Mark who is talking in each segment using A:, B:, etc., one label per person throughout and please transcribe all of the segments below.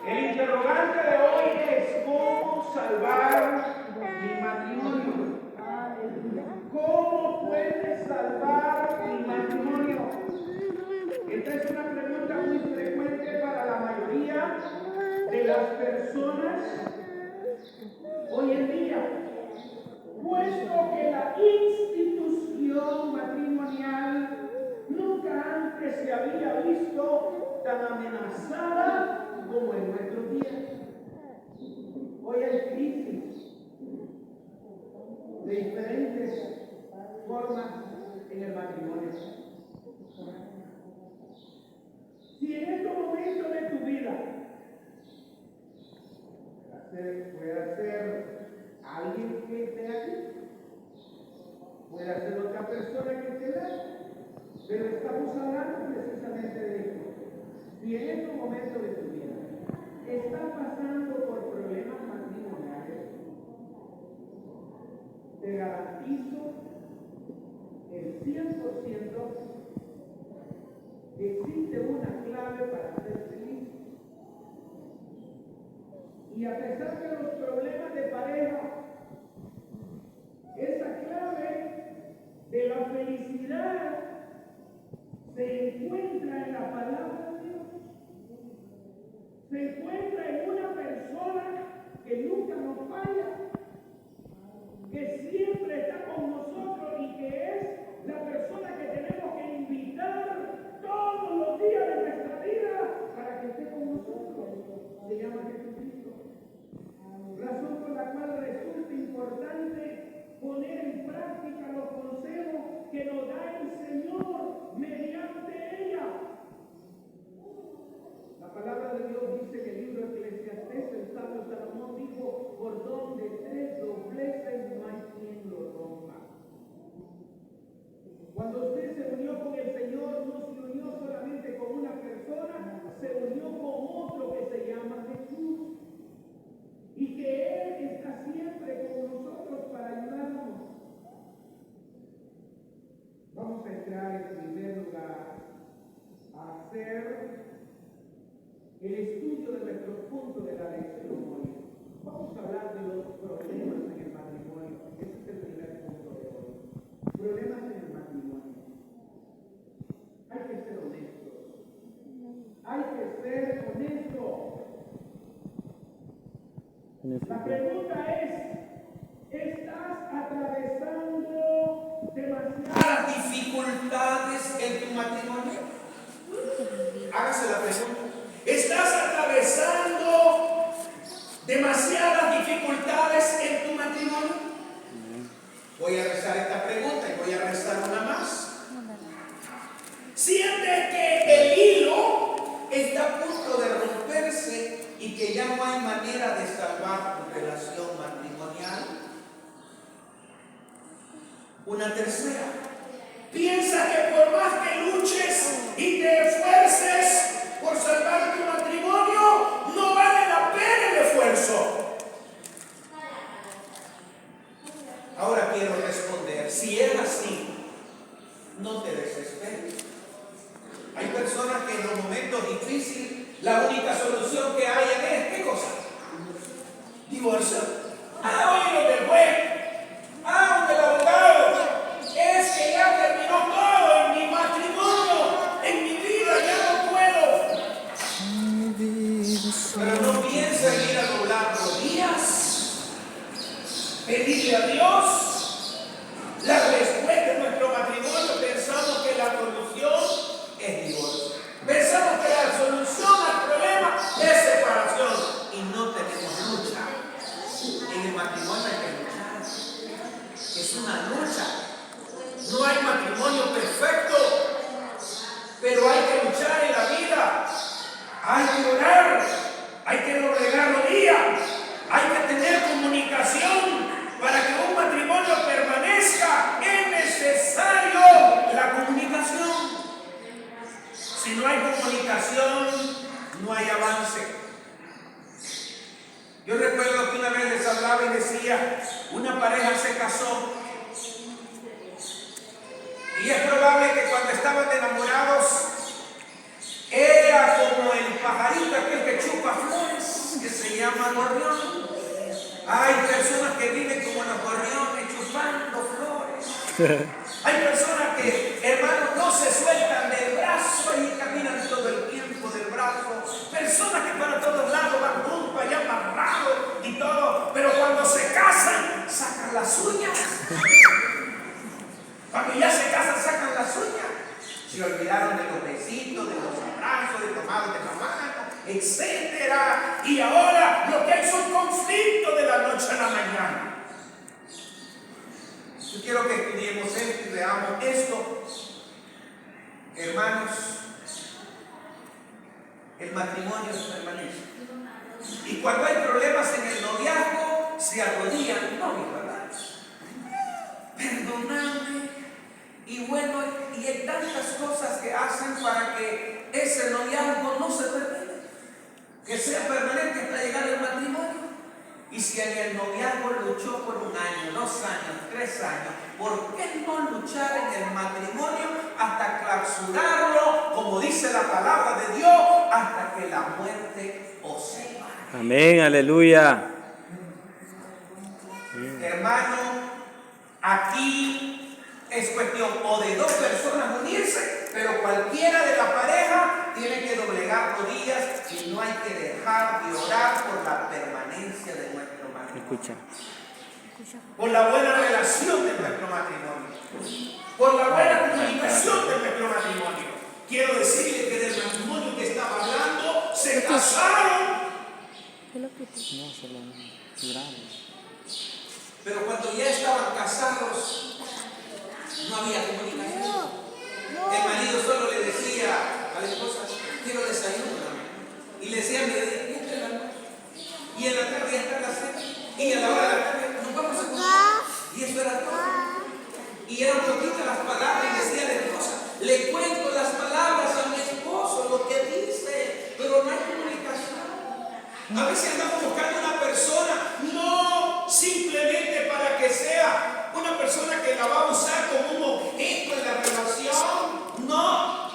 A: El interrogante de hoy es ¿cómo salvar mi matrimonio? ¿Cómo puedes salvar mi matrimonio? Esta es una pregunta muy frecuente para la mayoría de las personas hoy en día, puesto que la institución matrimonial nunca antes se había visto tan amenazada como en nuestros días. Hoy hay crisis de diferentes formas en el matrimonio. Si en estos momentos de tu vida puede ser alguien que esté aquí, puede ser otra persona que esté allá, pero estamos hablando precisamente de esto. Si en estos momentos de tu vida estás pasando por problemas matrimoniales, te garantizo el 100% que existe una clave para ser feliz. Y a pesar de los problemas de pareja, esa clave de la felicidad se encuentra en la palabra de Dios. Se encuentra en una persona que nunca nos falla, que siempre está con nosotros y que es la persona que tenemos que invitar todos los días de nuestra vida para que esté con nosotros. Se llama Jesucristo. Razón por la cual resulta importante poner en práctica los consejos que nos da el Señor mediante ella. La palabra de Dios dice en el libro de Eclesiastés, el sabio Salomón dijo: por donde tres doblecen no hay quien lo rompa. Cuando usted se unió con el Señor, no se unió solamente con una persona, se unió con otro que se llama Jesús. Y que Él está siempre con nosotros para ayudarnos. Vamos a entrar en primer lugar a hacer el estudio de nuestro punto de la lección hoy. Vamos a hablar de los problemas en el matrimonio. Ese es el primer punto de hoy. Problemas en el matrimonio. Hay que ser honestos. Hay que ser honestos. La pregunta es: ¿estás atravesando demasiadas dificultades en tu matrimonio? Hágase la pregunta. ¿Estás atravesando demasiadas dificultades en tu matrimonio? Voy a rezar esta pregunta y voy a rezar una más. ¿Sientes que el hilo está a punto de romperse y que ya no hay manera de salvar tu relación matrimonial? Una tercera: piensa que por más que luches y te esfuerces por salvar tu matrimonio, no vale la pena el esfuerzo. Ahora quiero responder: si es así, no te desesperes. Hay personas que en los momentos difíciles la única solución que hay es ¿qué cosa? Divorcio. Oye, lo del juez. Del abogado. Es que ya terminó todo en mi matrimonio, en mi vida, ya no puedo. Pero no piensa en ir a doblar rodillas, pedirle a Dios la respuesta de nuestro matrimonio. Pensamos que la solución es divorcio. Pensamos que la solución al problema es separación y no tenemos lucha. En el matrimonio hay que luchar. Es una lucha. No hay matrimonio perfecto, pero hay que luchar en la vida. Hay que orar, hay que doblegar rodillas, hay que tener comunicación para que un matrimonio permanezca. Es necesario la comunicación. Si no hay comunicación, no hay avance. Yo recuerdo que una vez les hablaba y decía: una pareja se casó y es probable que cuando estaban enamorados era como el pajarito aquel que chupa flores. Hay personas que, hermanos, no se sueltan del brazo y caminan todo el tiempo del brazo. Personas que para todos lados van juntos, allá amarrados y todo. Pero cuando se casan, sacan las uñas. Cuando ya se casan, sacan las uñas. Se olvidaron de los besitos, de los abrazos, de tomados de la mano, etcétera. Y ahora lo que hay son conflictos de la noche a la mañana. Yo quiero que estudiemos esto y veamos esto. Hermanos, el matrimonio permanece. Y cuando hay problemas en el noviazgo, se arrodillan. No, mi verdad. Perdonadme. Y bueno, y hay tantas cosas que hacen para que ese noviazgo no se termine, que sea permanente hasta llegar al matrimonio. Y si en el noviazgo luchó por 1 año, 2 años, 3 años, ¿por qué no luchar en el matrimonio hasta clausurarlo, como dice la palabra de Dios, hasta que la muerte os separe?
B: Amén, aleluya.
A: Hermano, aquí es cuestión o de 2 personas unirse, pero cualquiera de la pareja tiene que doblegar rodillas y no hay que dejar de orar por la permanencia de nuestro matrimonio.
B: Escucha.
A: Por la buena relación de nuestro matrimonio. Por la buena comunicación de nuestro matrimonio. Quiero decirle que del matrimonio que estaba hablando, se casaron.
B: No, solo grave.
A: Pero cuando ya estaban casados, no había comunicación. El marido solo le decía a la esposa, quiero desayuno. Y le decía, mira, ya está la noche. Y en la tarde ya está la cena. Y a la hora de la tarde nos vamos a comer. Y eso era todo. Y eran poquitas las palabras y decía la esposa, le cuento las palabras a mi esposo, lo que dice, pero no hay comunicación. A veces andamos buscando una persona, no simplemente para que sea una persona que la va a usar como un objeto en la relación, no.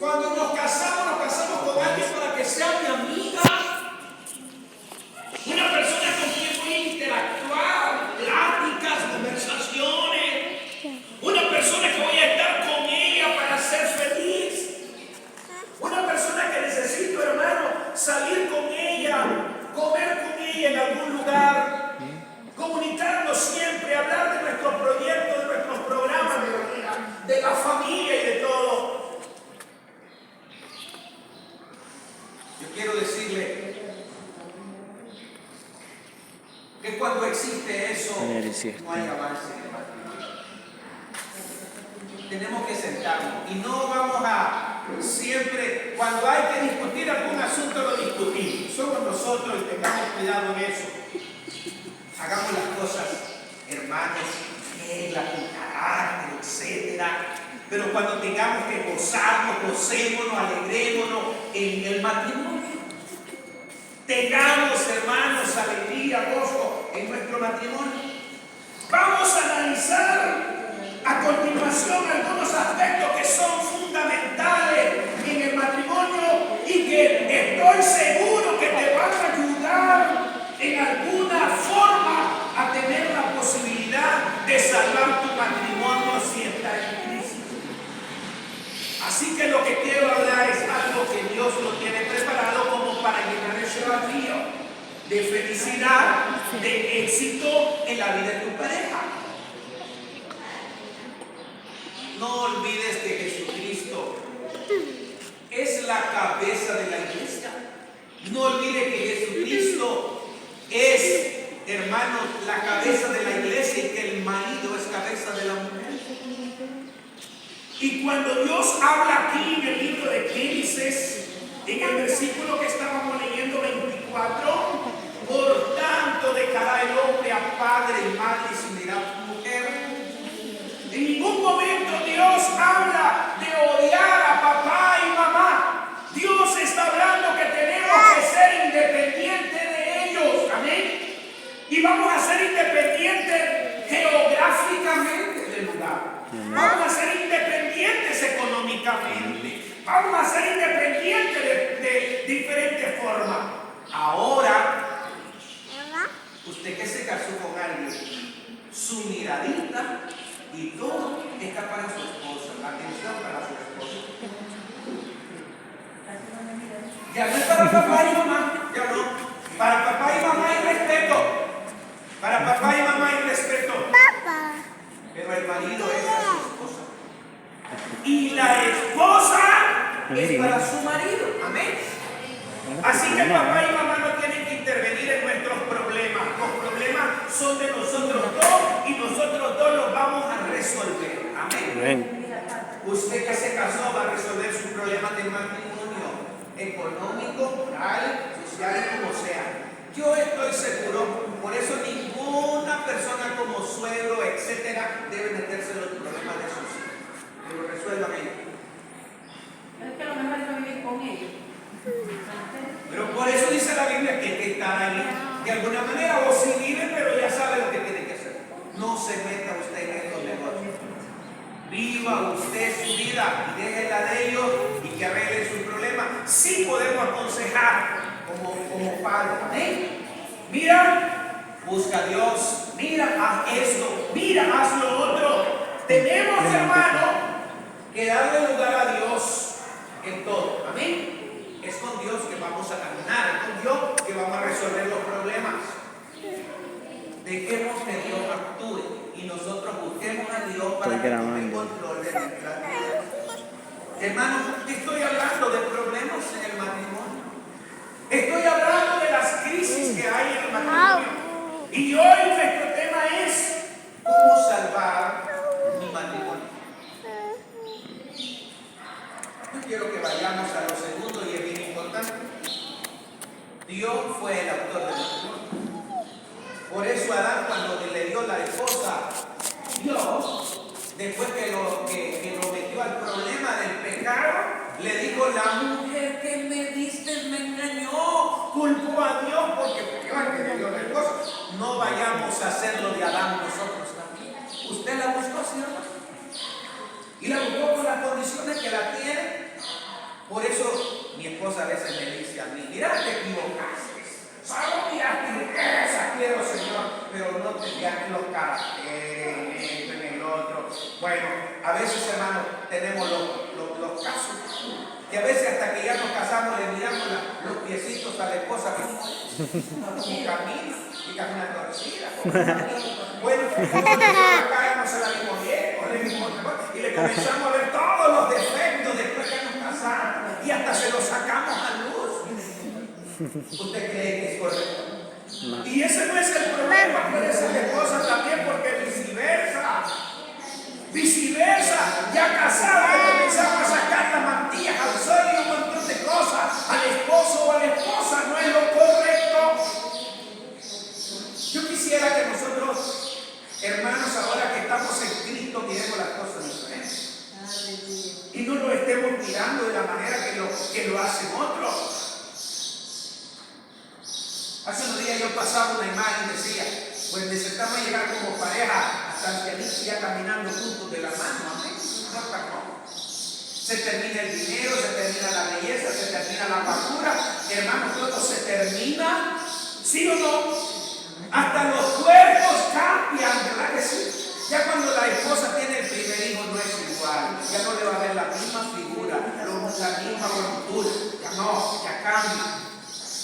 A: Cuando nos casamos con alguien para que sea mi amiga, una persona con quien voy a interactuar, pláticas, conversaciones, una persona que voy a estar con ella para ser feliz, una persona que necesito, hermano, salir con ella, comer con ella en algún lugar, comunicarnos siempre, hablar de nuestros proyectos, de nuestros programas de la vida, de la familia y de todo. Yo quiero decirle que cuando existe eso, no hay avance en el matrimonio. Tenemos que sentarnos y no vamos a siempre, cuando hay que discutir algún asunto, lo discutimos. Somos nosotros y tengamos cuidado en eso. Hagamos las cosas, hermanos, reglas, con carácter, etcétera. Pero cuando tengamos que gozarnos, gocémonos, alegrémonos en el matrimonio. Tengamos, hermanos, alegría, gozo en nuestro matrimonio. Vamos a analizar a continuación algunos aspectos que son fundamentales en el matrimonio y que estoy seguro que te van a ayudar en alguna forma a tener la posibilidad de salvar tu matrimonio si está en crisis. Así que lo que quiero hablar es algo que Dios lo tiene preparado como para llenar ese vacío de felicidad, de éxito en la vida de tu pareja. No olvides que Jesucristo es la cabeza de la iglesia. No olvides que Jesucristo es, hermanos, la cabeza de la iglesia y que el marido es cabeza de la mujer. Y cuando Dios habla aquí en el libro de Génesis, en el versículo que estábamos leyendo 24, por tanto dejará el hombre a padre y madre y se unirá a su mujer. En ningún momento Dios habla de odiar a papá y mamá. Dios está hablando que tenemos que ser independientes de ellos. Amén. Y vamos a ser independientes geográficamente del lugar. Vamos a ser independientes económicamente. Vamos a ser independientes de diferentes formas. Ahora, usted que se casó con alguien, su miradita Y todo está para su esposa, la atención para su esposa. Ya no es para papá y mamá, ya no. Para papá y mamá hay respeto. Para papá y mamá hay respeto. Pero el marido es para su esposa. Y la esposa es para su marido. Amén. Así que papá y mamá no tienen que intervenir en nuestros problemas. Los problemas son de nosotros dos y nosotros dos los vamos a resolver. Amén. Usted que se casó va a resolver sus problemas de matrimonio, económico, moral, social, como sea. Yo estoy seguro, por eso ninguna persona como suegro, etcétera, debe meterse en los problemas de sus hijos. Que lo resuelvan ellos.
C: Es que lo mejor es no vivir con ellos.
A: Pero por eso dice la Biblia que hay que estar ahí. De alguna manera, o si vive, pero ya sabe lo que tiene que hacer. No se meta usted en estos negocios. Viva usted su vida y déjela de ellos y que arreglen sus problemas. Sí podemos aconsejar como padre. ¿Amén? Mira, busca a Dios. Mira, haz esto. Mira, haz lo otro. Tenemos, hermano, que darle lugar a Dios en todo. Amén. Es con Dios que vamos a caminar. Es con Dios que vamos a resolver los problemas. Dejemos que Dios actúe y nosotros busquemos a Dios para que tome control de nuestra vida. Hermano, estoy hablando de problemas en el matrimonio. Estoy hablando de las crisis que hay en el matrimonio. Y hoy nuestro tema es cómo salvar mi matrimonio. Yo quiero que vayamos a lo segundo y es bien importante. Dios fue el autor del matrimonio. Por eso Adán, cuando le dio la esposa, Dios, después que lo metió al problema del pecado, le dijo: la mujer que me diste me engañó, culpó a Dios porque Dios es que le dio la esposa. No vayamos a hacerlo de Adán nosotros también. Usted la buscó, ¿cierto? Y la buscó con las condiciones que la tiene. Por eso mi esposa a veces me dice a mí: mira, te equivocaste. Solo miraste esa quiero, Señor, pero no te miraste los caracteres, en el otro. Bueno, a veces, hermano, tenemos los casos que a veces hasta que ya nos casamos le miramos los piecitos a la esposa como camina y camina torcida. Bueno, acá ya no se la mismo bien, y le comenzamos a ver todos los defectos después que nos casamos y hasta se los sacamos a luz. ¿Usted cree que es correcto? No. Y ese no es el problema, puede ser la esposa también, porque viceversa. Viceversa, ya casada comenzamos a sacar las mantillas al sol y un montón de cosas al esposo o a la esposa. No es lo correcto. Yo quisiera que nosotros, hermanos, ahora que estamos en Cristo, miremos las cosas diferentes. Y no lo estemos mirando de la manera que lo hacen otros. Hace unos días yo pasaba una imagen y decía: pues necesitamos llegar como pareja hasta ancianitos ya caminando juntos de la mano. Amén. No. Se termina el dinero, se termina la belleza, se termina la basura. Hermanos, todo se termina. ¿Sí o no? Hasta los cuerpos cambian, ¿verdad que sí? Ya cuando la esposa tiene el primer hijo no es igual. Ya no le va a ver la misma figura, la misma bonita. Ya no, ya cambia.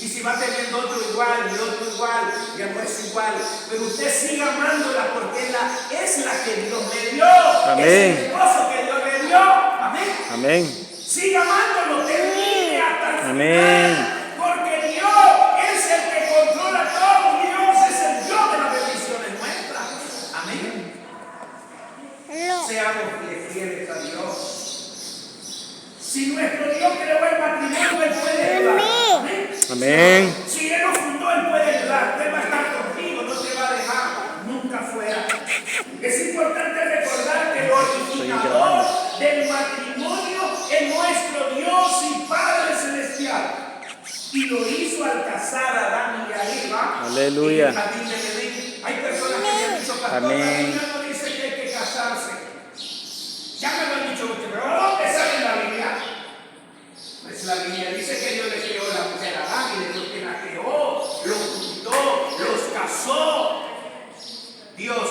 A: Y si va teniendo otro igual y otro igual, ya no es igual. Pero usted siga amándola porque es la que Dios le dio.
B: Amén.
A: Es el esposo que Dios le dio. Amén.
B: Amén.
A: Siga amándolo, termine hasta el
B: Amén.
A: final. Porque Dios es el que controla todo. Dios es el Dios de las bendiciones nuestras. Amén. Seamos fieles a Dios. Si nuestro Dios creó el matrimonio, Él puede ayudar. Amén.
B: Amén.
A: Si Él lo fundó, Él puede ayudar. Él va a estar contigo, no te va a dejar nunca fuera. Es importante recordar que el originador del matrimonio es nuestro Dios y Padre Celestial. Y lo hizo al casar a Adán y a Eva.
B: Aleluya.
A: En el jardín de Edén. Hay personas que me han dicho: pastor, la Biblia no dice que hay que casarse. Ya me lo han dicho mucho, pero ¿dónde sale la Biblia? Pues la Biblia dice que Dios le creó la mujer a Adán y después que la creó, lo juntó, los casó. Dios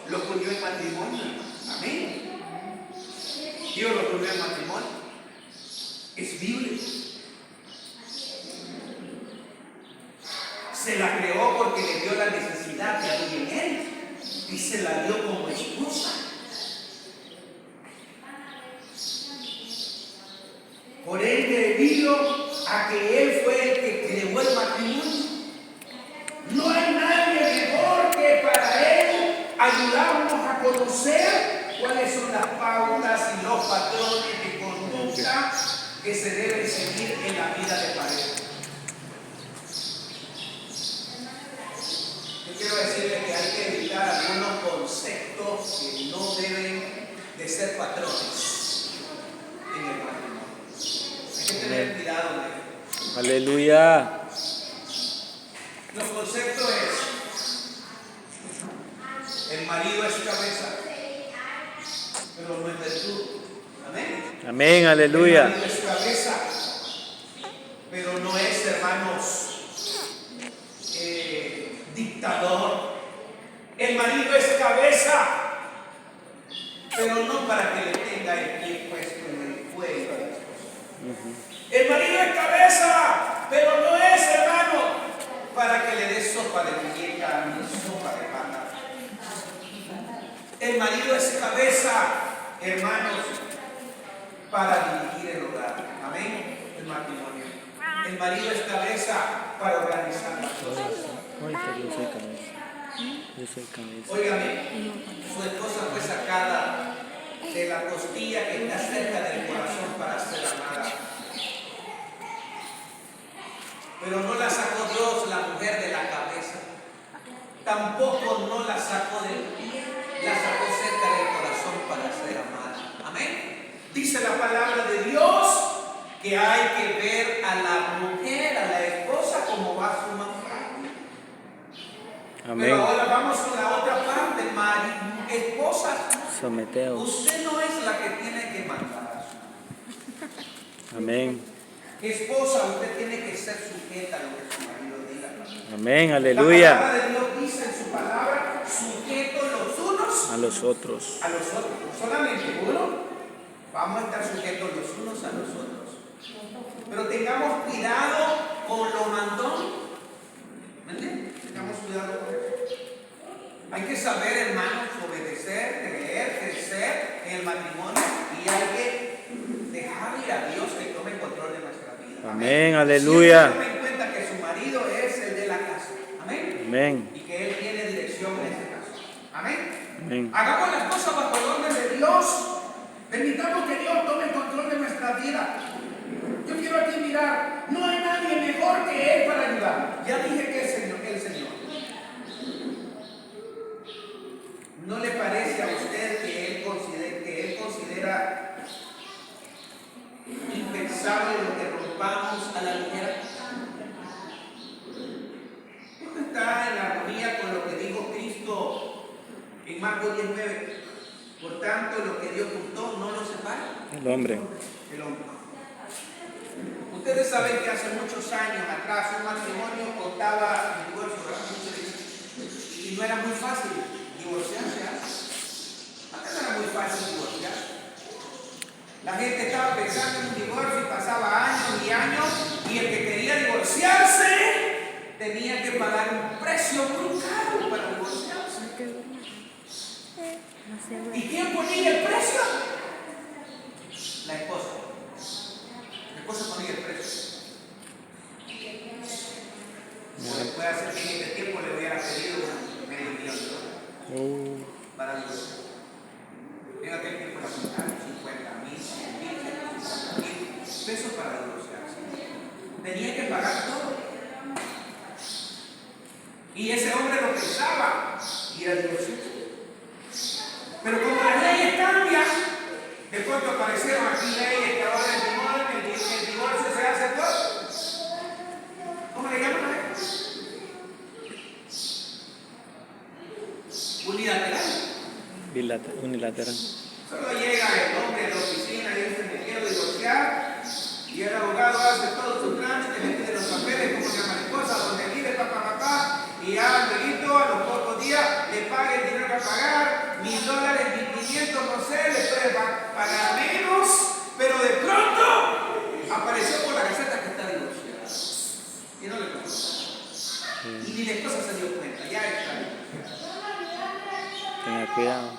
A: los unió en matrimonio. es bíblico. Se la creó porque le dio la necesidad que había en él y se la dio como esposa. Por él, debido a que él fue el que creó el matrimonio, no hay nadie mejor que para él ayudarnos a conocer cuáles son las pautas y los patrones de conducta que se deben seguir en la vida de pareja. Yo quiero decirle que hay que evitar algunos conceptos que no deben de ser patrones en el matrimonio. Hay que tener cuidado de ello.
B: Aleluya.
A: Los conceptos es: el marido es cabeza, pero no es virtud. Amén.
B: Amén, aleluya.
A: El marido es cabeza, pero no es, hermanos, dictador. El marido es cabeza, pero no para que le tenga el pie puesto en el cuello a la esposa. El marido es cabeza, pero no es, hermano, para que le dé sopa de muñeca ni sopa de pata. El marido es cabeza, hermanos, para dirigir el hogar. Amén. El matrimonio. El marido es cabeza para organizar las cosas.
B: Yo soy cabeza. Yo soy cabeza.
A: Óigame, su esposa fue sacada de la costilla que está cerca del corazón para ser amada. Pero no la sacó Dios, la mujer, de la cabeza. Tampoco no la sacó del pie, la sacó cerca del corazón para ser amada. Amén. Dice la palabra de Dios que hay que ver a la mujer, a la esposa, como va su mamá.
B: Amén.
A: Pero ahora vamos con la otra parte, esposa.
B: Someteos.
A: Usted no es la que tiene que mandar.
B: Amén.
A: Esposa, usted tiene que ser sujeta a lo que su marido diga.
B: Amén,
A: La
B: aleluya.
A: palabra de Dios dice en su palabra: sujetos los unos
B: A los otros.
A: a los otros. Solamente uno. Vamos a estar sujetos los unos a los otros. Pero tengamos cuidado con lo mandón. ¿Me entiendes? Tengamos cuidado con eso. Hay que saber, hermanos, obedecer, creer, crecer en el matrimonio, y hay que dejarle a Dios que tome control de nuestra vida.
B: Amén, aleluya.
A: Siempre tome en cuenta que su marido es el de la casa. Amén.
B: Amén.
A: Y que él tiene dirección en este caso. Amén.
B: Amén.
A: Hagamos las cosas bajo el orden de Dios. Permitamos que Dios tome el control de nuestra vida. Yo quiero aquí mirar, no hay nadie mejor que Él para ayudar. Ya dije que el Señor. ¿No le parece a usted que Él considera impensable lo que rompamos a la ligera? Esto está en armonía con lo que dijo Cristo en Marcos 19. Por tanto, lo que Dios juntó no lo separa
B: El hombre.
A: el hombre. Ustedes saben que hace muchos años atrás un matrimonio contaba divorcio, y no era muy fácil divorciarse. Antes no era muy fácil divorciarse. La gente estaba pensando en un divorcio y pasaba años y años, y el que quería divorciarse tenía que pagar un precio muy caro para divorciarse. ¿Y quién ponía el precio? La esposa. La esposa ponía el precio. O puede hacer que en este tiempo le hubiera pedido $500,000 para divorciar. En aquel tiempo la juntaron 50,000, 100,000, 50,000 pesos para divorciarse. Tenía que pagar todo. Y ese hombre lo pensaba ir a divorciarse. Pero como las leyes cambian, de pronto aparecieron aquí leyes que ahora el divorcio se hace todo. ¿Cómo le llaman a eso? Unilateral.
B: Unilateral.
A: Solo llega el hombre a la oficina y dice: me quiero divorciar, y el abogado hace todo su trámite, le pide los papeles como llama la esposa, donde vive, papá, y ya luego a los pocos días le paga el dinero a pagar, $1,000, 1,500, no sé, le puede pagar menos, pero de pronto
B: cuidado.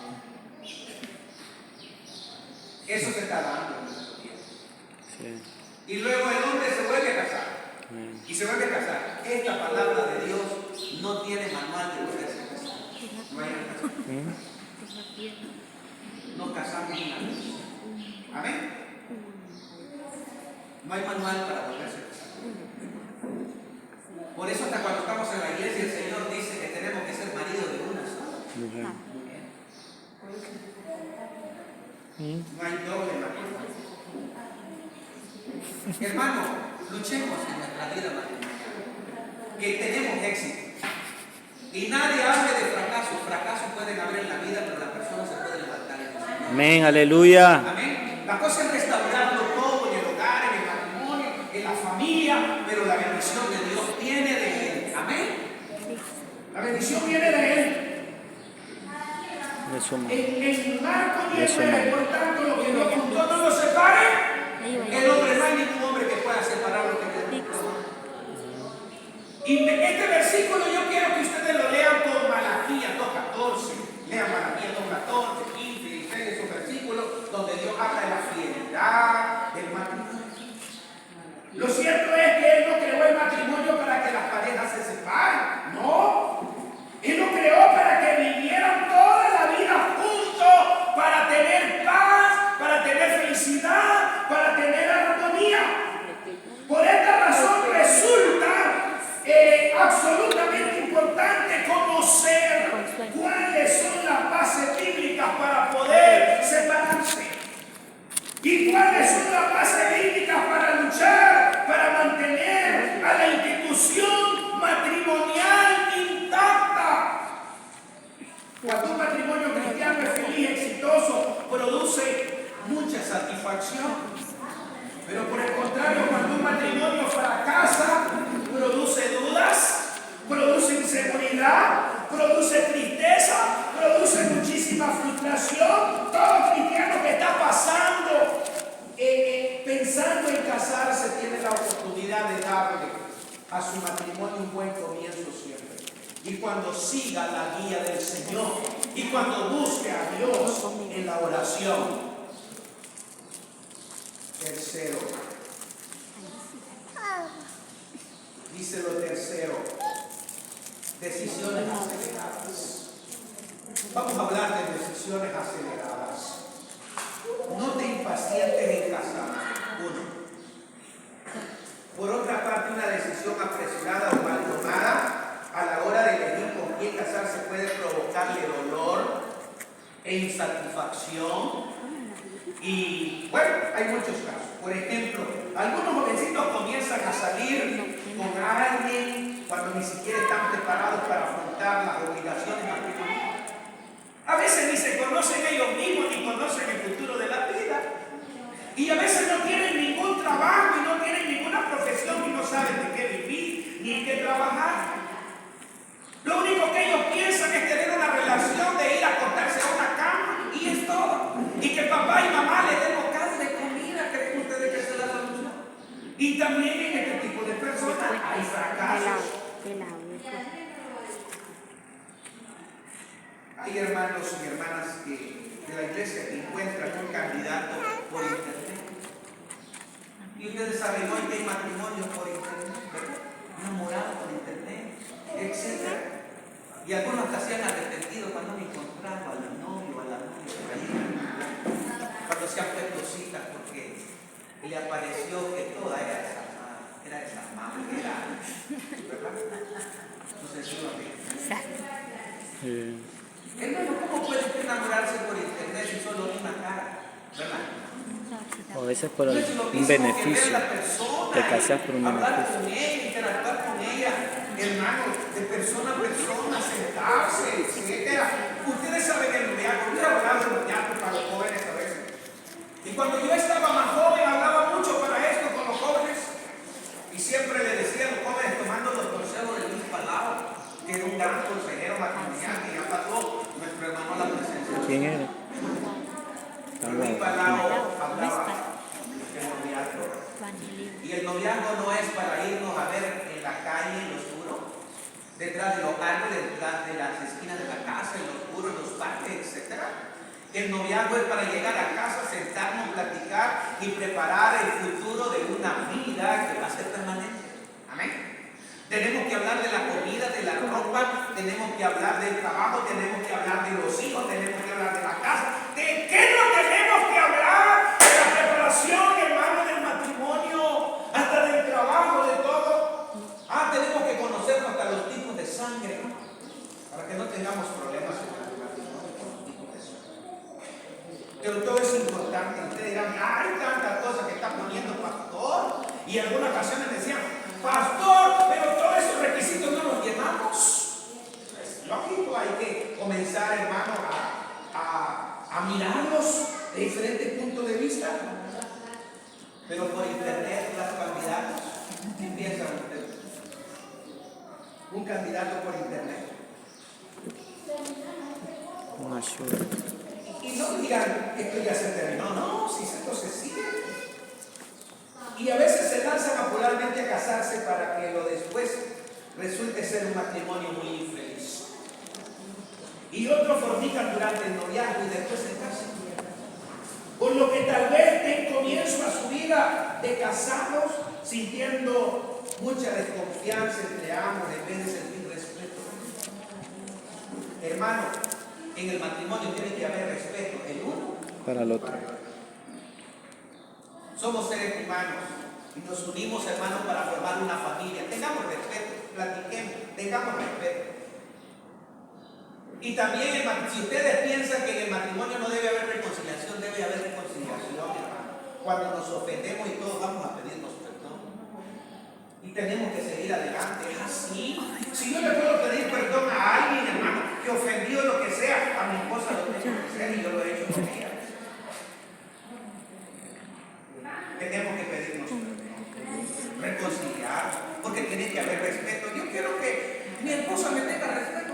A: Eso se está dando en nuestro tiempo.
B: Sí.
A: Y luego el hombre se vuelve a casar.
B: Amén.
A: Y se vuelve a casar. Esta palabra de Dios no tiene manual de volverse a casar. No hay manual.
B: ¿Mm?
A: Nos casamos una vez. Amén. No hay manual para volverse a casar. Por eso hasta cuando estamos en la iglesia el Señor dice que tenemos que ser marido de una sola
B: Mujer.
A: mujer.
B: ¿Mm?
A: No hay doble marido. Hermano, luchemos en nuestra vida matrimonial. Que tenemos éxito. Y nadie hable de fracaso. Fracasos pueden haber en la vida, pero la persona se puede levantar en el Señor.
B: Amén, aleluya.
A: Amén. La cosa es restaurarlo todo en el hogar, en el matrimonio, en la familia, pero la bendición de Dios viene de Él. Amén. La bendición viene de Él.
B: De su mano.
A: En Marcos
B: Eso,
A: 10, por tanto, lo que Dios juntó no lo separe. El hombre, no hay ningún hombre que pueda separar lo que Dios juntó. Y este versículo yo quiero que ustedes lo lean con Malaquías 2:14. Lean Malaquías 2:14, 15, 16, esos versículos donde Dios habla de la fidelidad del matrimonio. Lo cierto es que Él no creó el matrimonio para que las parejas se separen. No. Él lo creó para que vivieran toda la vida juntos, para tener paz, para tener felicidad, para tener armonía. Por esta razón resulta absolutamente importante conocer cuáles son las bases bíblicas para poder separarse. ¿Y cuáles son las bases bíblicas para luchar, para mantener a la institución matrimonial intacta? Cuando un matrimonio cristiano es feliz, exitoso, produce mucha satisfacción. Pero por el contrario, cuando un matrimonio fracasa, produce dudas, produce inseguridad, produce tristeza, produce muchísima frustración. Todo cristiano que está pasando, pensando en casarse, tiene la oportunidad de darle a su matrimonio un buen comienzo siempre. Y cuando siga la guía del Señor, y cuando busque a Dios en la oración. Tercero, dice lo tercero, decisiones aceleradas. Vamos a hablar de decisiones aceleradas. No te impacientes en casarte. Uno. Por otra parte, una decisión apresurada o mal tomada a la hora de elegir con quién casarse puede provocarle dolor e insatisfacción. Y bueno, hay muchos casos. Por ejemplo, algunos jovencitos comienzan a salir con alguien cuando ni siquiera están preparados para afrontar las obligaciones matrimoniales. A veces ni se conocen ellos mismos ni conocen el futuro de la vida. Y a veces no tienen ningún trabajo y no tienen ninguna profesión y no saben de qué vivir ni en qué trabajar. Lo único que ellos piensan es tener una relación de ir a acostarse a una cama y es todo. Y que papá y mamá les den bocas de comida. ¿Creen ustedes que esa es la solución? Y también en este tipo de personas hay fracasos. Hay hermanos y hermanas de la iglesia que encuentran un candidato por internet. Y ustedes saben hoy que hay matrimonios por internet, ¿verdad? Enamorados por internet, etc. Y algunos hasta se han arrepentido cuando han encontrado al novio o a la novia por ahí, cuando se han puesto citas porque le apareció que toda era esa mamá, ¿verdad? Sucesivamente. Hermano, ¿cómo puede usted enamorarse por internet si solo ve una cara? ¿Verdad?
B: O a veces por
A: No es lo
B: un
A: mismo
B: beneficio.
A: que ver la persona
B: Te casas por un
A: hablar
B: beneficio.
A: con ella, interactuar con ella, hermano, de persona a persona, sentarse, etcétera. Ustedes saben el noviazgo, yo he hablado de noviazgo para los jóvenes a veces. Y cuando yo estaba más joven, hablaba mucho para esto con los jóvenes. Y siempre le decía a los jóvenes, tomando los consejos de Luis Palau, que era un gran consejero matrimonial, que ya pasó nuestro hermano a la presencia.
B: ¿Quién era?
A: Luis Palau hablaba del noviazgo. Y el noviazgo no es para irnos a ver en la calle, en lo oscuro, detrás de los árboles, detrás de las esquinas de la casa, en los muros, en los parques, etc. El noviazgo es para llegar a casa, sentarnos, platicar y preparar el futuro de una vida que va a ser permanente. Amén. Tenemos que hablar de la comida, de la ropa, tenemos que hablar del trabajo, tenemos que hablar de los hijos, tenemos que hablar de la casa. ¿De qué no tenemos que hablar? De la preparación, hermano, del matrimonio, hasta del trabajo, de todo. Tenemos que conocernos hasta los tipos de sangre, para que no tengamos problemas en el matrimonio con los tipos de sangre. Pero todo es importante. Ustedes dirán, hay tantas cosas que está poniendo pastor. Y en algunas ocasiones decían, pastor, pero todos esos requisitos no los llenamos. Es lógico, hay que comenzar, hermano, a mirarlos de diferentes puntos de vista. Pero por internet, los candidatos, ¿qué piensan ustedes? Un candidato por internet.
B: Una ayuda.
A: Y no digan, esto ya se terminó. No, si esto se sigue. Y a veces se lanzan apuralmente a casarse para que lo después resulte ser un matrimonio muy infeliz. Y otros fornican durante el noviazgo y después se casan. Por lo que tal vez den comienzo a su vida de casados sintiendo mucha desconfianza entre ambos en vez de sentir respeto. Hermano, en el matrimonio tiene que haber respeto el uno
B: Para el otro.
A: Somos seres humanos y nos unimos, hermanos, para formar una familia. Tengamos respeto, platiquemos, tengamos respeto. Y también, si ustedes piensan que en el matrimonio no debe haber reconciliación, debe haber reconciliación, hermano. Cuando nos ofendemos y todos vamos a pedirnos perdón. Y tenemos que seguir adelante. Es así. Si yo le puedo pedir perdón a alguien, hermano, que ofendió lo que sea, a mi esposa lo tengo que hacer y yo lo he hecho con ella. Tenemos que pedirnos perdón, reconciliar, porque tiene que haber respeto. Yo quiero que mi esposa me tenga respeto.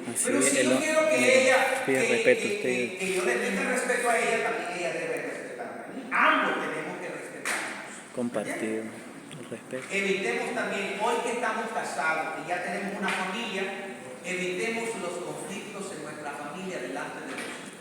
B: Así
A: Pero si yo quiero que ella, que yo le tenga respeto a ella, también ella debe respetarme a mí. Ambos tenemos que respetarnos.
B: Compartido. El respeto.
A: Evitemos también, hoy que estamos casados y ya tenemos una familia, evitemos los conflictos en nuestra familia delante de los hijos.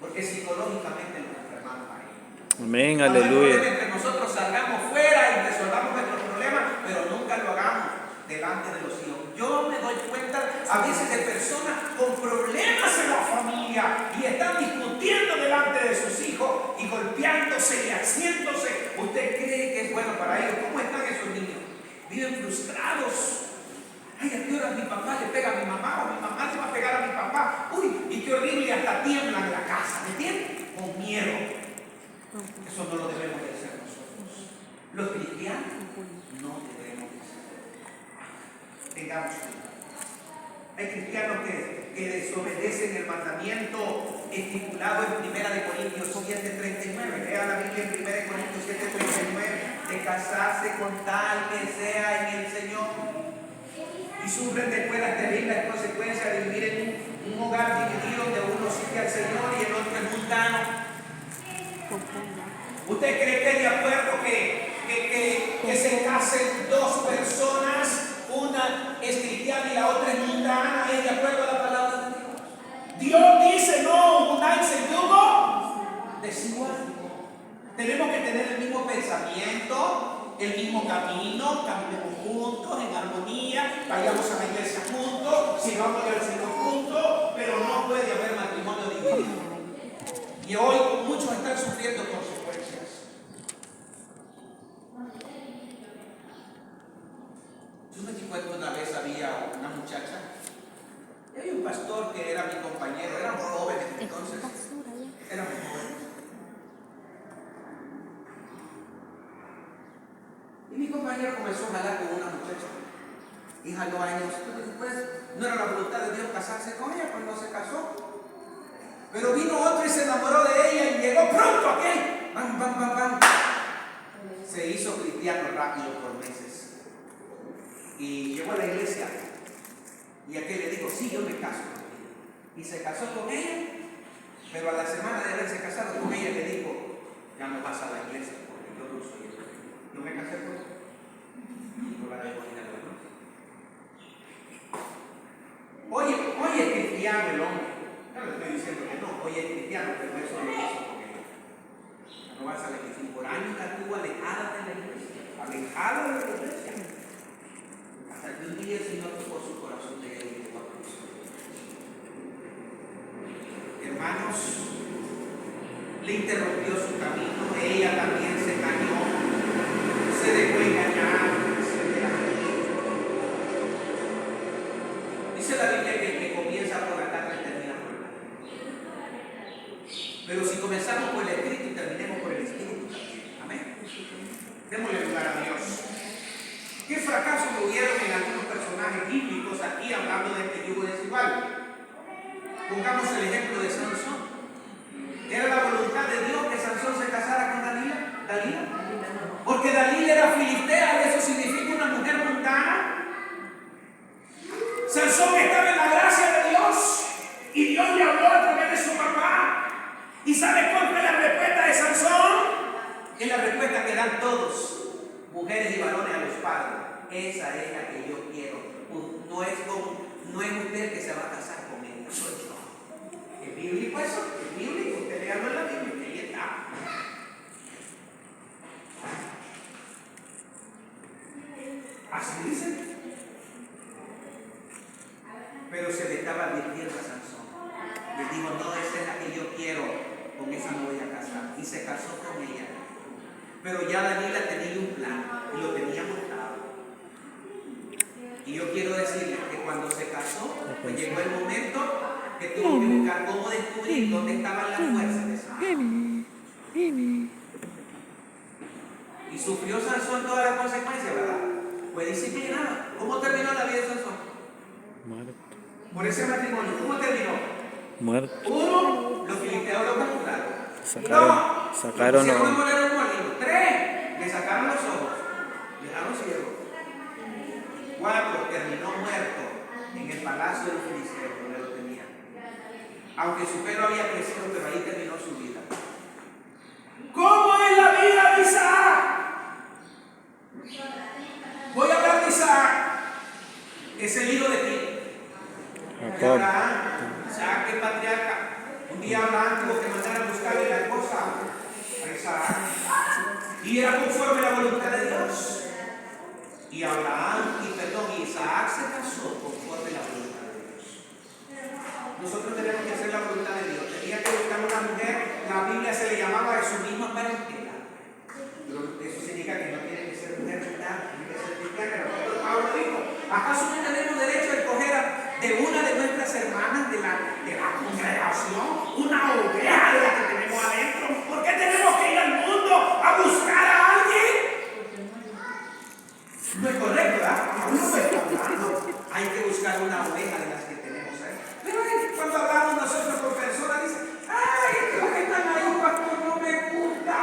A: Porque psicológicamente nos enfermamos ahí.
B: Amén, aleluya.
A: Entre nosotros salgamos fuera y resolvamos nuestros problemas, pero nunca lo hagamos delante de los hijos. Yo me doy cuenta a veces de personas con problemas en la familia y están discutiendo delante de sus hijos y golpeándose y haciéndose. ¿Usted cree que es bueno para ellos? ¿Cómo están esos niños? Viven frustrados. Ay, ¿a qué hora mi papá le pega a mi mamá o mi mamá le va a pegar a mi papá? Uy, y qué horrible, hasta tiemblan en la casa, ¿me entienden? Con miedo. Eso no lo debemos de hacer nosotros. Los cristianos no debemos de hacer. Tengamos cuidado. Hay cristianos que desobedecen el mandamiento estipulado en 1 Corintios 7:39. Lea la Biblia en 1 Corintios 7:39, de casarse con tal que sea en el Señor. Y sufren después las terribles consecuencias de vivir en un hogar dividido donde uno sigue al Señor y el otro es mundano. ¿Usted cree que es de acuerdo que se casen dos personas? Una es cristiana y la otra es mundana. ¿Es de acuerdo a la palabra de Dios? Dios dice, no unáis el yugo desigual. Tenemos que tener el mismo pensamiento, el mismo camino, caminemos juntos, en armonía, vayamos a la iglesia juntos, sigamos al Señor juntos, pero no puede haber matrimonio dividido. Y hoy muchos están sufriendo consecuencias. Yo me di cuenta una vez, había una muchacha, y había un pastor que era mi compañero, eran jóvenes entonces, éramos jóvenes. Y mi compañero comenzó a jalar con una muchacha, y jaló años, pero después no era la voluntad de Dios casarse con ella cuando se casó. Pero vino otro y se enamoró de ella y llegó pronto aquel. ¡Bam, bam, bam, bam! Se hizo cristiano rápido por meses. Y llegó a la iglesia. Y aquel le dijo, sí, yo me caso contigo. Y se casó con ella. Pero a la semana de haberse casado con ella le dijo, ya no vas a la iglesia porque yo no soy el. Yo me casé con él. lugar de morir a la Hoy es cristiano el hombre. No le estoy diciendo que no, hoy es cristiano, pero eso lo hizo porque no vas a elegir. Por años estuvo alejada de la iglesia, alejada de la iglesia. Hasta que un día el Señor tocó su corazón de él y llegó a Cristo. Hermanos, le interrumpió su camino, ella también se engañó, se dejó engañar, se dejó. Dice la Biblia que comienza por la carne y termina por la carne. Pero si comenzamos por el Espíritu y terminemos por el Espíritu también. Amén. Démosle lugar a Dios. ¿Qué fracasos hubieron en algunos personajes bíblicos aquí hablando de este yugo desigual? Pongamos el ejemplo de Sansón. ¿Era la voluntad de Dios que Sansón se casara con Dalila? Porque Dalila era filistea y eso significa una mujer mundana. Sansón estaba en la gracia de Dios y Dios le habló a través de su papá. ¿Y sabe cuál fue la respuesta de Sansón? Es la respuesta que dan todos, mujeres y varones, a los padres. Esa es la que yo quiero. No es usted que se va a casar con ella, soy yo. ¿Es bíblico eso? ¿Es bíblico? Usted léalo en la Biblia y ahí está. Así dice. Pero se le estaba advirtiendo a Sansón. Le dijo, no, esa es la que yo quiero, con esa me voy a casar. Y se casó con ella. Pero ya Dalila tenía un plan y lo tenía montado. Y yo quiero decirles que cuando se casó, pues llegó el momento que tuvo que buscar cómo descubrir dónde estaban las fuerzas de Sansón. Y sufrió Sansón todas las consecuencias, ¿verdad? Fue disciplinado. ¿Cómo terminó la vida de Sansón?
B: Muerto.
A: Por ese matrimonio, ¿cómo terminó?
B: Muerto.
A: Uno, los filisteos lo capturaron.
B: Sacaron
A: Dos, un molino. Tres, le sacaron los ojos, le dejaron ciego. Cuatro, terminó muerto en el palacio del filisteo donde lo tenía. Aunque su pelo había crecido, pero ahí terminó su vida. ¿Cómo es la vida de Isaac? Voy a hablar de Isaac. Es el hijo de quién? De Abraham. Isaac es patriarca. Un día Abraham tuvo que mandar a buscarle la esposa a Isaac. Y era conforme a la voluntad de Dios. Y Isaac se casó conforme a la voluntad de Dios. Nosotros tenemos que hacer la voluntad de Dios. Tenía que buscar una mujer, la Biblia se le llamaba de su misma parentela. Pero eso significa que no tiene que ser mujer cristiana, tiene que ser cristiana. Pero Pablo dijo, ¿acaso no tenemos derecho a escoger de una de nuestras hermanas de la congregación, una oveja de la que tenemos adentro? ¿Por qué tenemos que ir al mundo a buscar a alguien? No es correcto, ¿verdad? Pablo no está hablando. Hay que buscar una oveja de las que tenemos ahí. Pero cuando hablamos nosotros con personas, dicen, ¡ay, los que están ahí, pastor, no me gusta!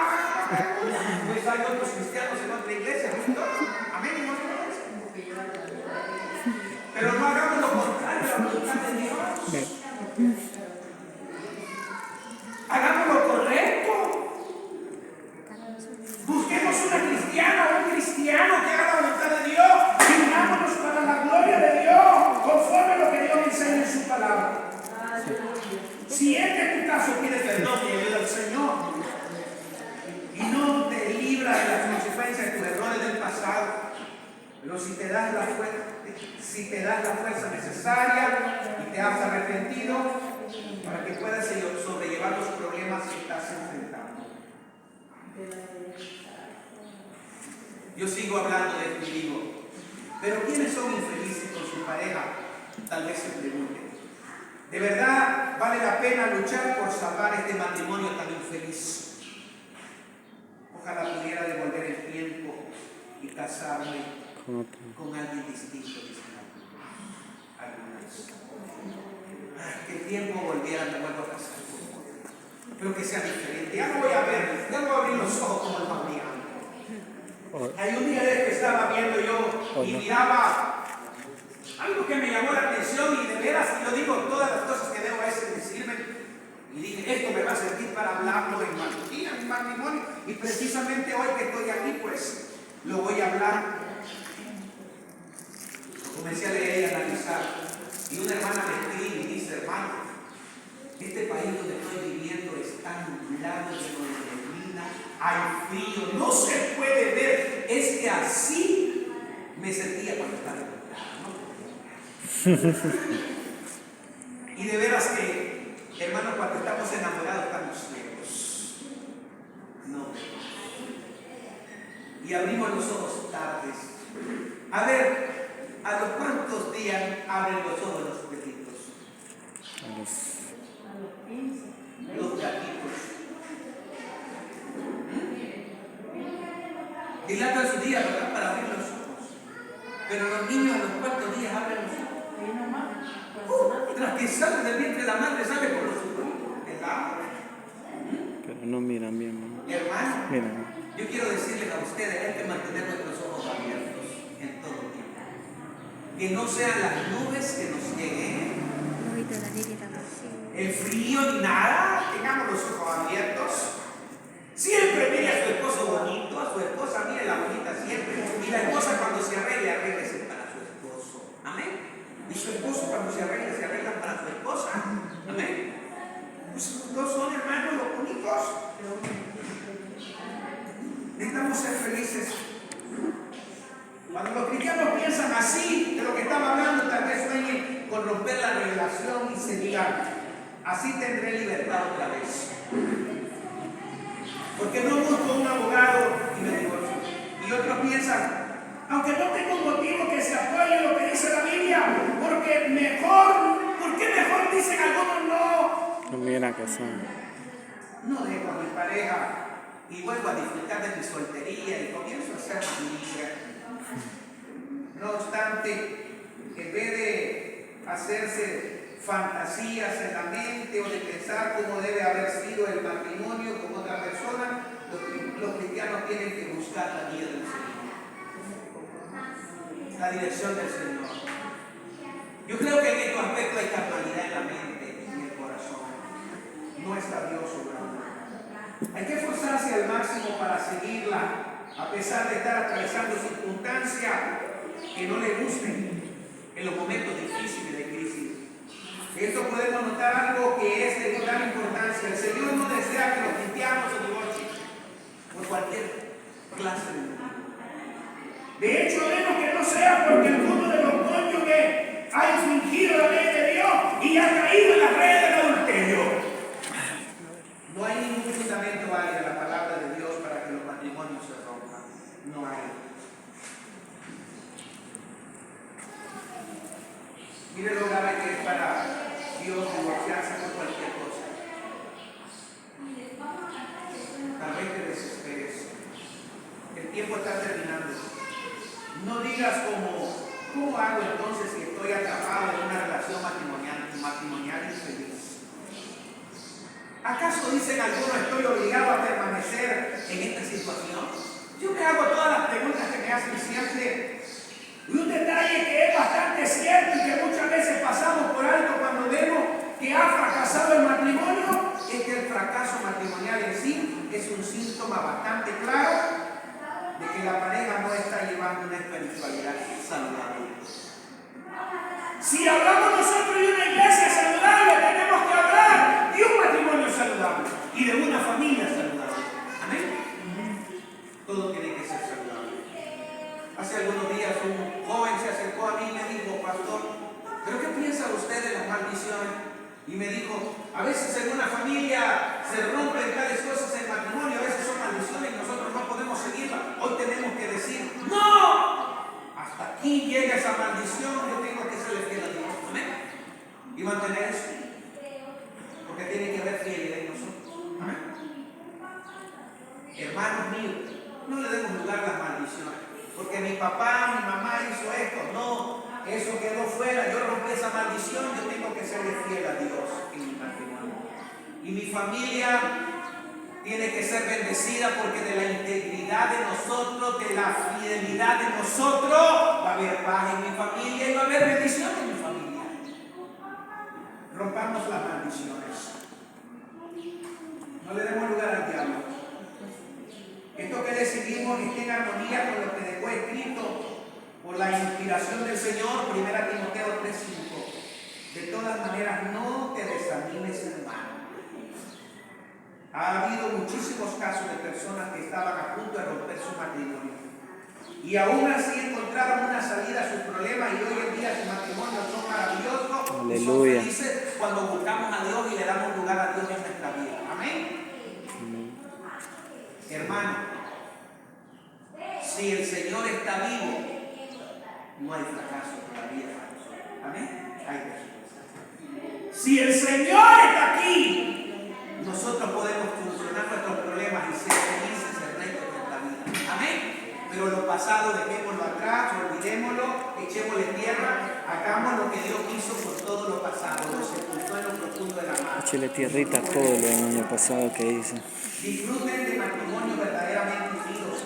A: Pues hay otros cristianos en otra iglesia, ¿no? Amén, y no es. Pero no hagamos lo contrario a la voluntad de Dios. Hagamos lo correcto. Busquemos una cristiana o un cristiano que haga la voluntad de Dios y unámonos para la gloria de Dios, conforme a lo que Dios enseña en su palabra. Si este es tu caso, pides perdón y ayuda al Señor y no te libra de las consecuencias de tus errores del pasado. Pero si te das la fuerza necesaria y te has arrepentido para que puedas sobrellevar los problemas que estás enfrentando. Yo sigo hablando de esto y digo, pero ¿quiénes son infelices con su pareja? Tal vez se pregunten. ¿De verdad vale la pena luchar por salvar este matrimonio tan infeliz? Ojalá pudiera devolver el tiempo y casarme con alguien distinto, dicen algunas. Que el tiempo volviera, me vuelvo a casar. Pero que sea diferente. Ya no voy a ver, ya no voy a abrir los ojos como el mauriano. Hay un día de que estaba viendo yo y miraba algo que me llamó la atención y de veras, y lo digo, todas las cosas que debo a veces me sirven. Y dije, esto me va a servir para hablarlo en mi matrimonio. Y precisamente hoy que estoy aquí, pues lo voy a hablar. comencé a leer y a analizar. Y una hermana me escribe y dice, hermano, este país donde estoy viviendo está nublado, lleno de neblina, hay frío, no se puede ver. Es que así me sentía cuando estaba enamorado, ¿no? Y de veras que, hermanos, cuando estamos enamorados estamos ciegos. No. Y abrimos los ojos tardes. A ver, ¿a los cuántos días abren los ojos los perritos?
B: A los
C: A los 15.
A: Los gatitos. Dilatan sus días, ¿verdad? Para abrir los ojos. Pero los niños a los cuantos días abren los ojos.
C: Ahí nomás.
A: Tras que sale del vientre de la madre, sale por los ojos. ¿Verdad?
B: pero no miran bien, ¿no?
A: Hermano,
B: Miran.
A: yo quiero decirles a ustedes, hay que mantener nuestros ojos abiertos en todo tiempo. Que no sean las nubes que nos lleguen, el frío ni nada, tengamos los ojos abiertos. Siempre mire a su esposo bonito, a su esposa mire la bonita siempre. Y la esposa cuando se arregle, arréglese para su esposo. Amén. Y su esposo cuando se arregla para su esposa. Amén. Pues los dos son hermanos los bonitos. Necesitamos ser felices. Cuando los cristianos piensan así, de lo que estaba hablando, tal vez sueñen con romper la relación y se digan, así tendré libertad otra vez. Porque no busco un abogado y me divorcio. Y otros piensan, aunque no tengo un motivo que se apoye lo que dice la Biblia, porque ¿por qué mejor dicen algunos no?
B: No miran que son.
A: No dejo a mi pareja y vuelvo a disfrutar de mi soltería y comienzo a ser familia. No obstante, en vez de hacerse fantasías en la mente o de pensar cómo debe haber sido el matrimonio con otra persona, los cristianos tienen que buscar la guía del Señor, la dirección del Señor. Yo creo que en estos aspectos hay casualidad en la mente y en el corazón. No está Dios obrando. Hay que esforzarse al máximo para seguirla, a pesar de estar atravesando circunstancias que no le gusten en los momentos difíciles de crisis. Esto podemos notar algo que es de gran importancia. El Señor no desea que los cristianos se divorcien por cualquier clase de motivo. De hecho, vemos que no sea porque alguno de los cónyuges ha infringido la ley de Dios y ha caído en las redes del adulterio. No hay ningún fundamento válido en la palabra de Dios para que los matrimonios se rompan. No hay. Mire lo grave que es para Dios divorciarse por cualquier cosa. Tal vez te desesperes. El tiempo está terminando. No digas ¿cómo hago entonces si estoy atrapado en una relación matrimonial infeliz? ¿Acaso dicen algunos estoy obligado a permanecer en esta situación? Yo me hago todas las preguntas que me hacen siempre. Y un detalle que es bastante cierto y que muchas veces pasamos por alto cuando vemos que ha fracasado el matrimonio, es que el fracaso matrimonial en sí es un síntoma bastante claro de que la pareja no está llevando una espiritualidad saludable. Si hablamos nosotros de una iglesia saludable, tenemos que hablar de un matrimonio saludable y de una familia saludable. Amén. Todo tiene que ser saludable. Hace algunos días un joven se acercó a mí y me dijo, pastor, ¿pero qué piensa usted de las maldiciones? Y me dijo, a veces en una familia se rompen tales cosas en matrimonio, a veces son maldiciones y nosotros no podemos seguirlas. Hoy tenemos que decir, ¡no! Hasta aquí llega esa maldición, yo tengo que serle fiel a Dios. Amén. Y mantener eso. Porque tiene que haber fidelidad en nosotros. Amén. Hermanos míos, no le demos lugar a las maldiciones. Porque mi papá, mi mamá hizo esto. No, eso quedó fuera. Yo rompí esa maldición. Yo tengo que serle fiel a Dios en mi matrimonio. Y mi familia tiene que ser bendecida porque de la integridad de nosotros, de la fidelidad de nosotros, va a haber paz en mi familia y va a haber bendición en mi familia. Rompamos las maldiciones. No le demos lugar al diablo. Esto que decidimos esté en armonía con lo que dejó escrito por la inspiración del Señor, 1 Timoteo 3:5. De todas maneras, no te desanimes, hermano. Ha habido muchísimos casos de personas que estaban a punto de romper su matrimonio y aún así encontraron una salida a sus problemas, y hoy en día sus matrimonios son maravillosos.
B: Aleluya.
A: Y son felices cuando buscamos a Dios y le damos lugar a Dios en nuestra vida. Amén. Hermano, si el Señor está vivo, no hay fracaso todavía para nosotros. Amén. Hay respuesta. Si el Señor está aquí, nosotros podemos solucionar nuestros problemas y ser felices el resto de nuestra vida. Amén. Pero lo pasado dejémoslo atrás, olvidémoslo, echémosle tierra, hagamos lo que Dios hizo por todo lo pasado, lo sepultó en lo profundo de la mar.
B: Échale tierrita a todo lo del año pasado que hice.
A: Disfruten de matrimonios verdaderamente unidos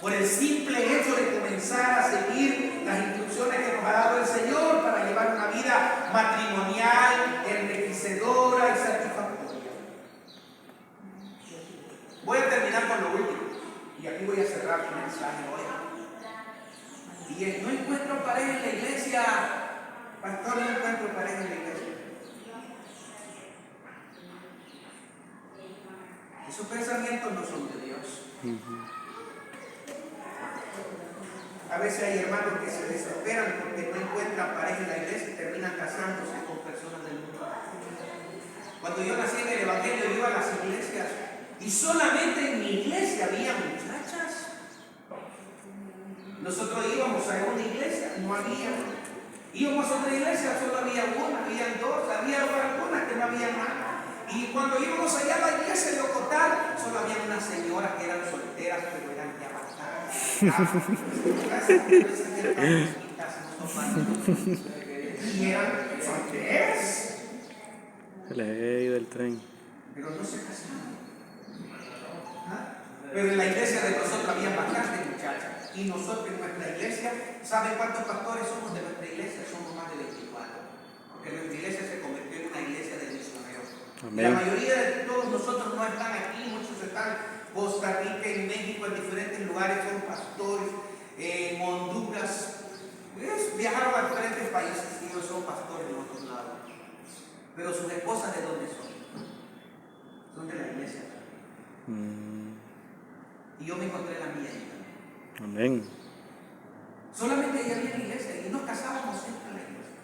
A: por el simple hecho de comenzar a seguir las instrucciones que nos ha dado el Señor para llevar una vida matrimonial, enriquecedora y satisfactoria. Voy a terminar con lo último, y aquí voy a cerrar mi mensaje hoy. Y es: no encuentro pareja en la iglesia. Pastor, no encuentro pareja en la iglesia. Esos pensamientos no son de Dios. A veces hay hermanos que se desesperan porque no encuentran pareja en la iglesia y terminan casándose con personas del mundo. Cuando yo nací en el Evangelio, yo iba a las iglesias y solamente en mi iglesia había muchachas. Nosotros íbamos a una iglesia, no había. Íbamos a otra iglesia, solo había una, habían dos, había algunas que no había nada. Y cuando íbamos allá a la iglesia de Ocotal, solo había unas señoras que eran solteras, pero eran ya y eran solteras.
B: Se les había ido el tren.
A: Pero no se casaron. Pero en la iglesia de nosotros había bastantes muchachas. Y nosotros en nuestra iglesia, ¿saben cuántos pastores somos de nuestra iglesia? Somos más de 24. Porque nuestra iglesia se convirtió en una iglesia de misioneros. La mayoría de todos nosotros no están aquí, muchos están en Costa Rica, en México, en diferentes lugares, son pastores, en Honduras. Viajaron a diferentes países y ellos son pastores en otros lados. Pero sus esposas, ¿de dónde son? Son de la iglesia. Y yo me encontré la mía ahí también.
B: Amén.
A: Solamente ella había en la iglesia y nos casábamos siempre en la iglesia.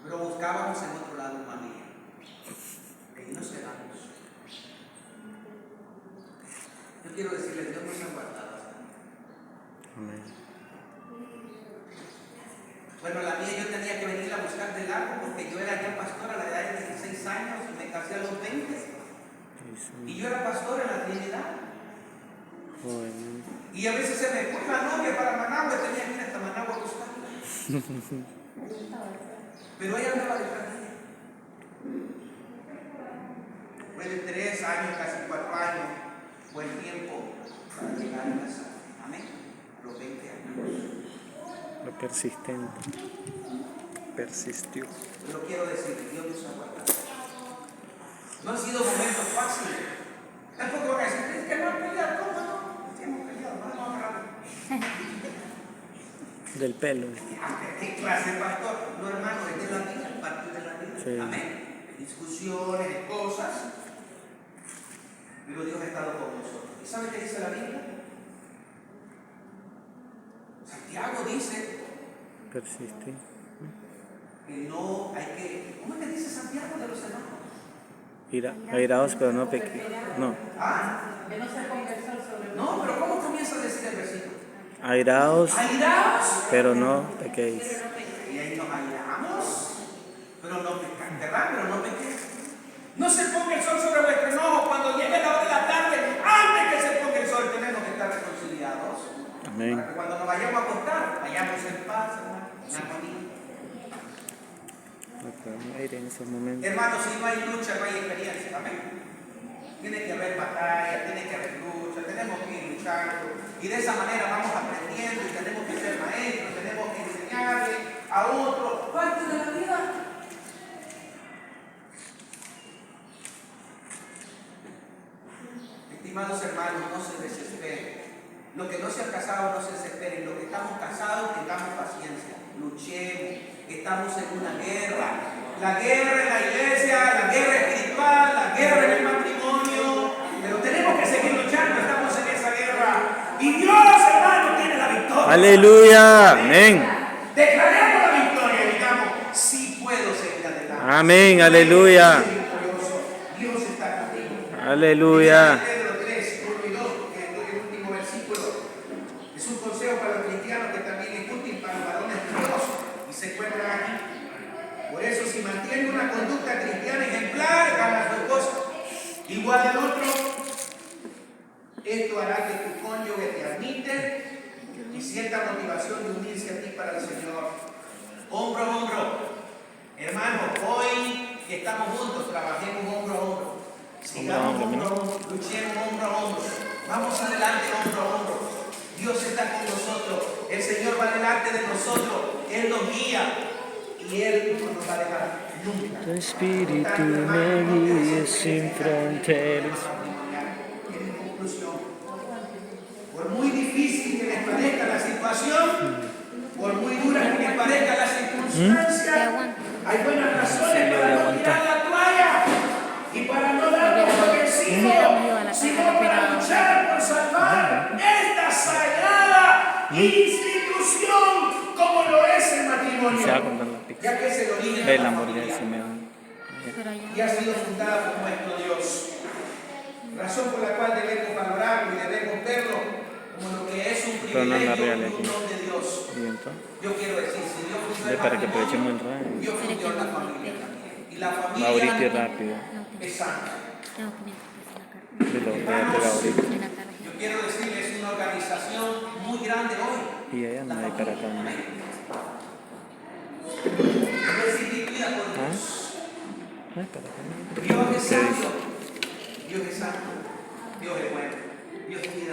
A: Pero buscábamos en otro lado una amiga. Y nos quedamos. Yo quiero decirles, Dios nos ha guardado.
B: Amén.
A: Bueno, la mía yo tenía que venir a buscar del largo porque yo era ya pastor a la edad de 16 años y me casé a los 20. Y yo era pastor en la Trinidad.
B: Bueno.
A: Y a veces se me fue la novia para Managua y tenía que ir hasta Managua a buscarla. Pero ella andaba detrás de ella. Fue de 3 años, casi 4 años, buen tiempo para llegar a casa. Amén. Los 20 años.
B: Lo persistente. Persistió.
A: Pero quiero decir, Dios nos ha guardado. No han sido momentos fáciles. Tampoco van a decir, es que no han peleado, ¿cómo no? Sí hemos peleado, no hemos agarrado.
B: Del pelo.
A: ¿Qué clase de pastor? No, hermano, es de la vida, parte de la vida.
B: Sí.
A: Amén. Discusiones, de cosas. Pero Dios ha estado con nosotros. ¿Y sabe qué dice la Biblia? Santiago dice
B: Persiste.
A: que no hay que. ¿Cómo es que dice Santiago de los hermanos?
B: Airaos, pero no pequé. No.
A: ¿Ah?
C: Que no se conversó sobre.
A: No, pero ¿cómo comienza a decir el versículo?
B: Airaos,
A: Airaos,
B: pero no pequéis.
A: y ahí nos airamos, pero no pecan, ¿verdad? Pero no pequéis. No se ponga el sol sobre vuestro enojo cuando llegue la hora de la tarde. Antes que se ponga el sol, tenemos que estar reconciliados.
B: Amén.
A: Para que cuando nos vayamos a acostar, vayamos en paz, hermano, en armonía.
B: No podemos ir en esos momentos.
A: Hermanos, si no hay lucha, no hay experiencia. Amén. Tiene que haber batalla, tiene que haber lucha, tenemos que ir luchando. Y de esa manera vamos aprendiendo y tenemos que ser maestros, tenemos que enseñarle a otro parte de la vida. Estimados hermanos, no se desesperen. Los que no se han casado no se desesperen. Los que estamos casados tengamos paciencia. Luchemos. Estamos en una guerra. La guerra en la iglesia, la guerra espiritual, la guerra en el matrimonio. Pero tenemos que seguir luchando. Estamos en esa guerra. Y Dios, hermano, tiene la victoria.
B: Aleluya. Amén.
A: Declaremos la victoria y digamos, sí puedo seguir adelante.
B: Amén. Aleluya.
A: Dios está contigo.
B: Aleluya.
A: Pedro 3, 1 y 2, que es el último versículo. Es un consejo para los cristianos que también es útil para los varones de Dios y se encuentran aquí. Por eso, si mantiene una conducta cristiana ejemplar, haga su esposa igual al otro, esto hará que tu cónyuge te admite y sienta motivación de unirse a ti para el Señor. Hombro a hombro. Hermano, hoy que estamos juntos, trabajemos hombro a hombro. Sigamos hombro a hombro, luchemos hombro a hombro. Vamos adelante hombro a hombro. Dios está con nosotros. El Señor va delante de nosotros. Él nos guía y Él no nos va a dejar nunca.
B: Tu espíritu me guíe sin fronteras.
A: En conclusión, por muy difícil que les parezca la situación, por muy dura que les parezca la circunstancia, hay buenas razones para no tirar la toalla y para no darnos por vencido, sino para luchar por salvar esta sagrada institución como lo es el matrimonio,
B: Se va a contar la pizza.
A: ya que es el origen
B: Ve
A: de
B: la
A: la
B: hamburguesa
A: familia
B: y me va.
A: y ha sido fundada por nuestro Dios. Razón por la cual debemos valorarlo y debemos verlo como lo que es un
B: Pero no anda
A: privilegio
B: real
A: y
B: aquí.
A: un don de Dios.
B: Y entonces,
A: Yo quiero decir, si Dios fundó
B: ve
A: el
B: para que aprovechemos el
A: matrimonio,
B: radio.
A: Dios fundó la familia también. Y la
B: Va
A: familia
B: ahorita y rápido.
A: es santa.
B: De lo voy a pegar ahorita.
A: Yo quiero decirles, es una organización muy grande hoy.
B: Y allá no hay para acá. ¿No?
A: Es instituida por Dios.
B: No hay para acá.
A: Dios es
B: ¿Qué
A: santo.
B: dice?
A: Dios es santo. Dios es bueno. Dios tiene